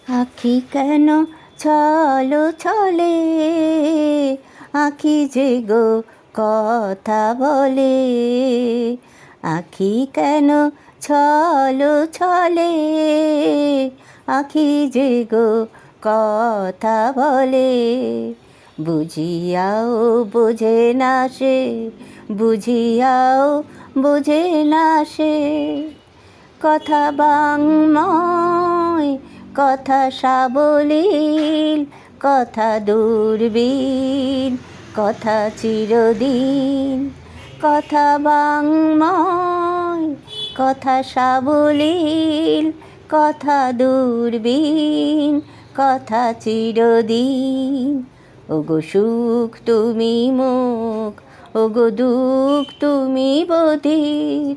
আখি কেন ছলো ছলে, আখি যে গো কথা বলে। আখি কেন ছলো ছলে, আখি যে গো কথা বলে। বুঝিয়াও বোঝে না সে, বুঝিয়াও বোঝে না সে। কথা বাংময়, কথা সাবলীল, কথা দূরবীন, কথা চিরদিন। কথা বাংময়, কথা সাবলীল, কথা দূরবীন, কথা চিরদিন। ওগো সুখ তুমি মুখ, ওগো দুঃখ তুমি বধির।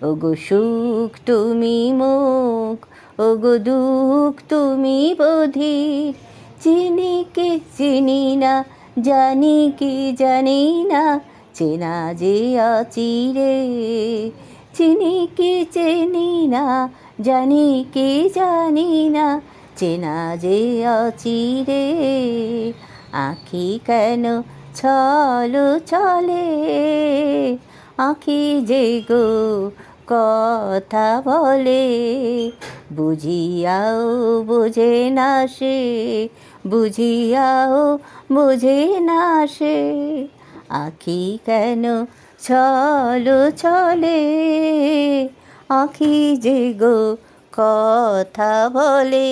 ওগো সুখ তুমি মুখ, ওগো দুঃখ তুমি বধির। চিনি কি চিনি না, জানি কি জানি না, চেনা যে অচিরে। চিনি কি চিনি না, জানি কি জানি না, চেনা যে অচিরে। আখি কেন ছলো ছলে, আখি যে গো কথা বলে। বুঝিয়াও বোঝে না সে, বুঝিয়াও বোঝে না সে। আখি কেন ছলো ছলে, আখি যে গো কথা বলে।